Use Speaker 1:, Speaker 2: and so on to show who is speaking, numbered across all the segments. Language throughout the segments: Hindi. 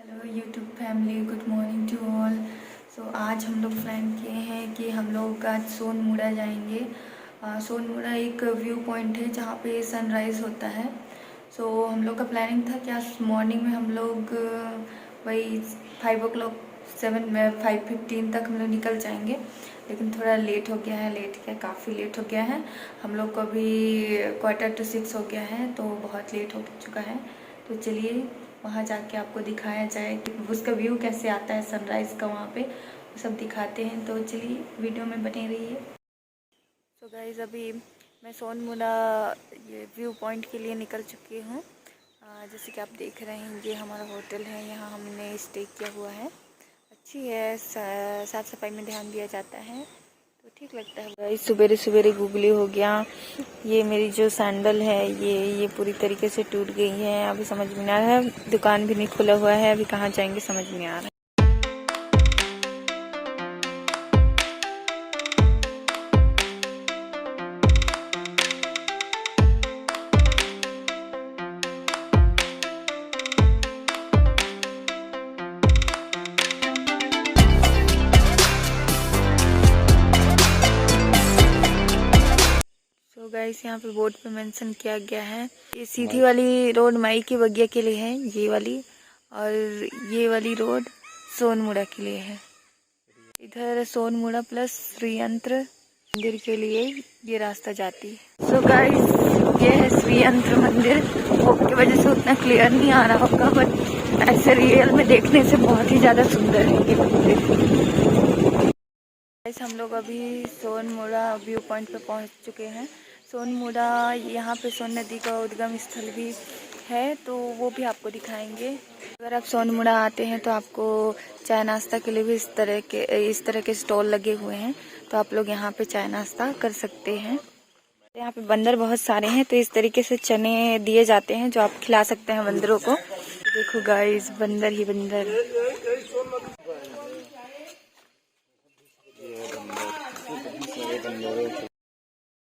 Speaker 1: Hello YouTube family, good morning to all. So आज हम लोग प्लान किए हैं कि हम लोग आज सोनमुड़ा जाएंगे। सोनमुड़ा एक व्यू पॉइंट है जहाँ पे सनराइज़ होता है। सो हम लोग का प्लानिंग था कि आज मॉर्निंग में हम लोग वही 5 o'clock 5:15 तक हम लोग निकल जाएंगे, लेकिन थोड़ा लेट हो गया है। काफ़ी लेट हो गया है। हम लोग को अभी 5:45 हो गया है, तो बहुत लेट हो चुका है। तो चलिए वहाँ जाके आपको दिखाया जाए कि उसका व्यू कैसे आता है सनराइज़ का, वहाँ पे वो सब दिखाते हैं। तो चलिए वीडियो में बने रहिए। तो गाइस अभी मैं सोनमुड़ा ये व्यू पॉइंट के लिए निकल चुकी हूँ। जैसे कि आप देख रहे हैं, ये हमारा होटल है, यहाँ हमने स्टे किया हुआ है। अच्छी है, साफ़ सफाई में ध्यान दिया जाता है, तो ठीक लगता है। गाइस सवेरे सवेरे गूगली हो गया। ये मेरी जो सैंडल है ये पूरी तरीके से टूट गई है। अभी समझ में नहीं आ रहा है, दुकान भी नहीं खुला हुआ है, अभी कहाँ जाएंगे समझ में नहीं आ रहा है। तो गाइस यहाँ पे बोर्ड पे मेंशन किया गया है, ये सीधी वाली रोड माई की बगिया के लिए है, ये वाली, और ये वाली रोड सोनमुड़ा के लिए है। इधर सोनमुड़ा प्लस श्रीयंत्र मंदिर के लिए ये रास्ता जाती है। सो गाइस ये है श्रीयंत्र मंदिर। फोक की वजह से उतना क्लियर नहीं आ रहा होगा, बट ऐसे रियल में देखने से बहुत ही ज़्यादा सुंदर है ये मंदिर। हम लोग अभी सोनमुड़ा व्यू पॉइंट पे पहुंच चुके हैं। सोनमुड़ा यहाँ पे सोन नदी का उद्गम स्थल भी है, तो वो भी आपको दिखाएंगे। अगर आप सोनमुड़ा आते हैं तो आपको चाय नाश्ता के लिए भी इस तरह के स्टॉल लगे हुए हैं, तो आप लोग यहाँ पे चाय नाश्ता कर सकते हैं। यहाँ पे बंदर बहुत सारे हैं, तो इस तरीके से चने दिए जाते हैं जो आप खिला सकते हैं बंदरों को। देखो गाइस, बंदर ही बंदर।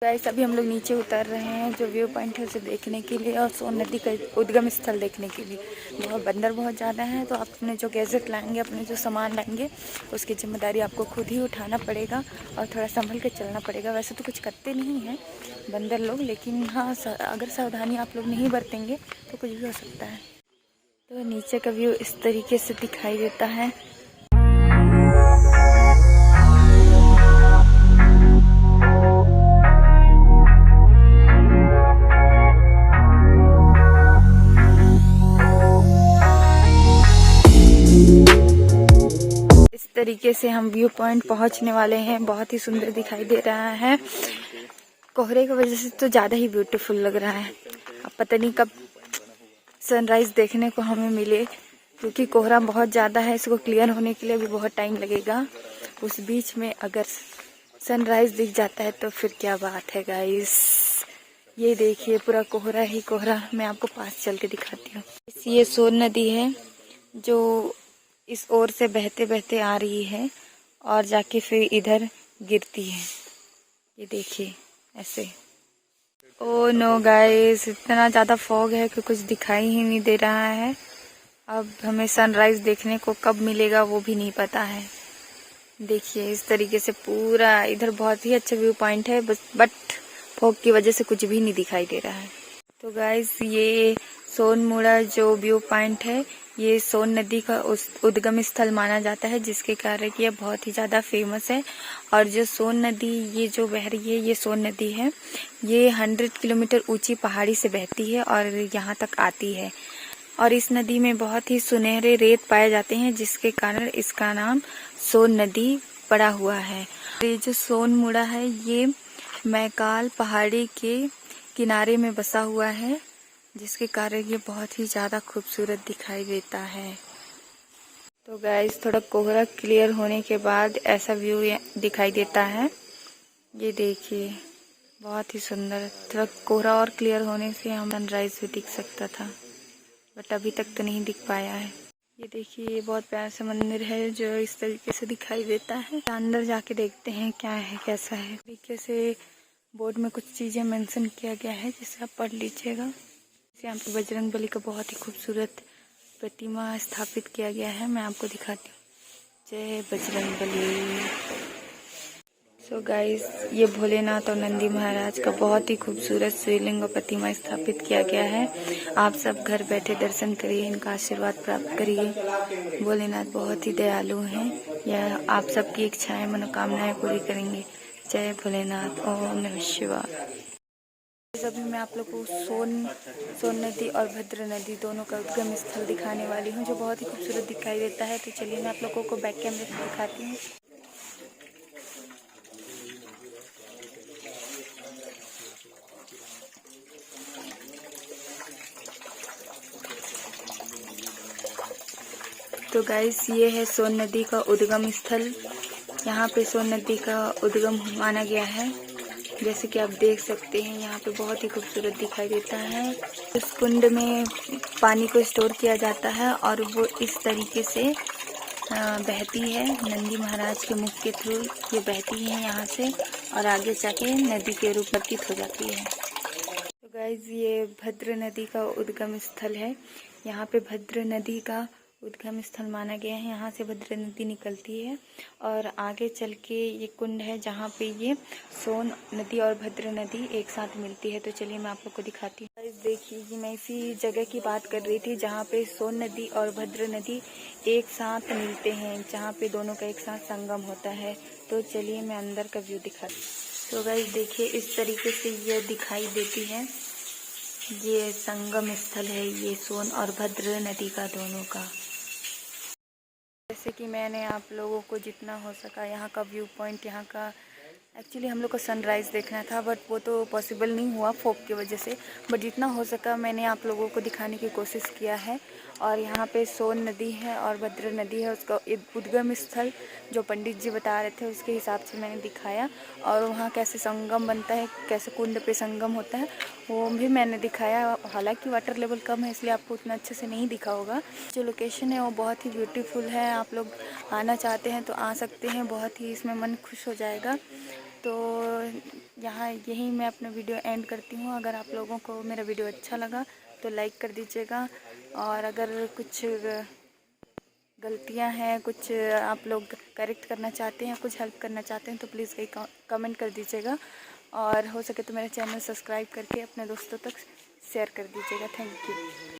Speaker 1: गाइस अभी हम लोग नीचे उतर रहे हैं, जो व्यू पॉइंट है उसे देखने के लिए और सोन नदी का उद्गम स्थल देखने के लिए। बंदर बहुत ज़्यादा हैं, तो आप अपने जो गैजेट लाएंगे, अपने जो सामान लाएंगे, उसकी जिम्मेदारी आपको खुद ही उठाना पड़ेगा और थोड़ा संभल के चलना पड़ेगा। वैसे तो कुछ करते नहीं हैं बंदर लोग, लेकिन हाँ अगर सावधानी आप लोग नहीं बरतेंगे तो कुछ भी हो सकता है। तो नीचे का व्यू इस तरीके से दिखाई देता है। इस तरीके से हम व्यू पॉइंट पहुंचने वाले हैं। बहुत ही सुंदर दिखाई दे रहा है, कोहरे की वजह से तो ज़्यादा ही ब्यूटीफुल लग रहा है। अब पता नहीं कब सनराइज़ देखने को हमें मिले, क्योंकि कोहरा बहुत ज़्यादा है, इसको क्लियर होने के लिए भी बहुत टाइम लगेगा। उस बीच में अगर सनराइज़ दिख जाता है तो फिर क्या बात है गाइस। ये देखिए पूरा कोहरा ही कोहरा। मैं आपको पास चल के दिखाती हूँ। ये सोन नदी है जो इस ओर से बहते बहते आ रही है और जाके फिर इधर गिरती है। ये देखिए ऐसे। ओ नो गाइस, इतना ज़्यादा फॉग है कि कुछ दिखाई ही नहीं दे रहा है। अब हमें सनराइज़ देखने को कब मिलेगा वो भी नहीं पता है। देखिए इस तरीके से पूरा इधर बहुत ही अच्छा व्यू पॉइंट है, बट फॉग की वजह से कुछ भी नहीं दिखाई दे रहा है। तो गाइस ये सोनमुड़ा जो व्यू पॉइंट है, ये सोन नदी का उद्गम स्थल माना जाता है, जिसके कारण ये बहुत ही ज़्यादा फेमस है। और जो सोन नदी ये जो बह रही है, ये सोन नदी है, ये 100 किलोमीटर ऊंची पहाड़ी से बहती है और यहाँ तक आती है। और इस नदी में बहुत ही सुनहरे रेत पाए जाते हैं, जिसके कारण इसका नाम सोन नदी पड़ा हुआ है। ये जो सोनमुड़ा है ये मैकाल पहाड़ी के किनारे में बसा हुआ है, जिसके कारण ये बहुत ही ज़्यादा खूबसूरत दिखाई देता है। तो गाइस थोड़ा कोहरा क्लियर होने के बाद ऐसा व्यू दिखाई देता है। ये देखिए बहुत ही सुंदर। थोड़ा कोहरा और क्लियर होने से हम सनराइज भी दिख सकता था, बट अभी तक तो नहीं दिख पाया है। ये देखिए ये बहुत प्यारा सा मंदिर है जो इस तरीके से दिखाई देता है। अंदर जाके देखते हैं क्या है कैसा है। तरीके से बोर्ड में कुछ चीज़ें मेंशन किया गया है, जिसे आप पढ़ लीजिएगा। यहाँ पे बजरंग बली का बहुत ही खूबसूरत प्रतिमा स्थापित किया गया है। मैं आपको दिखाती हूँ। जय बजरंगबली। सो गाइस, ये भोलेनाथ और नंदी महाराज का बहुत ही खूबसूरत शिवलिंग और प्रतिमा स्थापित किया गया है। आप सब घर बैठे दर्शन करिए, इनका आशीर्वाद प्राप्त करिए। भोलेनाथ बहुत ही दयालु हैं। यह आप सबकी इच्छाएं मनोकामनाएं पूरी करेंगे। जय भोलेनाथ। ओम नमः शिवाय। अभी मैं आप लोग को सोन नदी और भद्र नदी दोनों का उद्गम स्थल दिखाने वाली हूँ, जो बहुत ही खूबसूरत दिखाई देता है। तो चलिए मैं आप लोगों को बैक कैमरे से दिखाती हूँ। तो गाइस, ये है सोन नदी का उद्गम स्थल। यहाँ पे सोन नदी का उद्गम माना गया है। जैसे कि आप देख सकते हैं, यहाँ पे बहुत ही खूबसूरत दिखाई देता है। इस कुंड में पानी को स्टोर किया जाता है और वो इस तरीके से बहती है। नंदी महाराज के मुख के थ्रू ये बहती है यहाँ से और आगे जाके नदी के रूप प्रतीत हो जाती है। तो गाइज, ये भद्र नदी का उद्गम स्थल है। यहाँ पे भद्र नदी का उद्गम स्थल माना गया है। यहाँ से भद्र नदी निकलती है और आगे चल के ये कुंड है जहाँ पे ये सोन नदी और भद्र नदी एक साथ मिलती है। तो चलिए मैं आप लोग को दिखाती हूँ। गाइस देखिए, कि मैं इसी जगह की बात कर रही थी जहाँ पे सोन नदी और भद्र नदी एक साथ मिलते हैं, जहाँ पे दोनों का एक साथ संगम होता है। तो चलिए मैं अंदर का व्यू दिखाती हूँ। तो गाइस देखिए, इस तरीके से ये दिखाई देती है। ये संगम स्थल है, ये सोन और भद्र नदी का दोनों का। जैसे कि मैंने आप लोगों को जितना हो सका यहाँ का व्यू पॉइंट, यहाँ का एक्चुअली हम लोग को सनराइज़ देखना था, बट वो तो पॉसिबल नहीं हुआ फॉग की वजह से। बट जितना हो सका मैंने आप लोगों को दिखाने की कोशिश किया है। और यहाँ पे सोन नदी है और भद्र नदी है, उसका उद्गम स्थल जो पंडित जी बता रहे थे उसके हिसाब से मैंने दिखाया। और वहाँ कैसे संगम बनता है, कैसे कुंड पे संगम होता है, वो भी मैंने दिखाया। हालांकि वाटर लेवल कम है इसलिए आपको उतना अच्छे से नहीं दिखा होगा। जो लोकेशन है वो बहुत ही ब्यूटीफुल है। आप लोग आना चाहते हैं तो आ सकते हैं, बहुत ही इसमें मन खुश हो जाएगा। तो यहाँ यहीं मैं अपना वीडियो एंड करती हूँ। अगर आप लोगों को मेरा वीडियो अच्छा लगा तो लाइक कर दीजिएगा, और अगर कुछ गलतियाँ हैं, कुछ आप लोग करेक्ट करना चाहते हैं, कुछ हेल्प करना चाहते हैं तो प्लीज़ कमेंट कर दीजिएगा। और हो सके तो मेरा चैनल सब्सक्राइब करके अपने दोस्तों तक शेयर कर दीजिएगा। Thank you.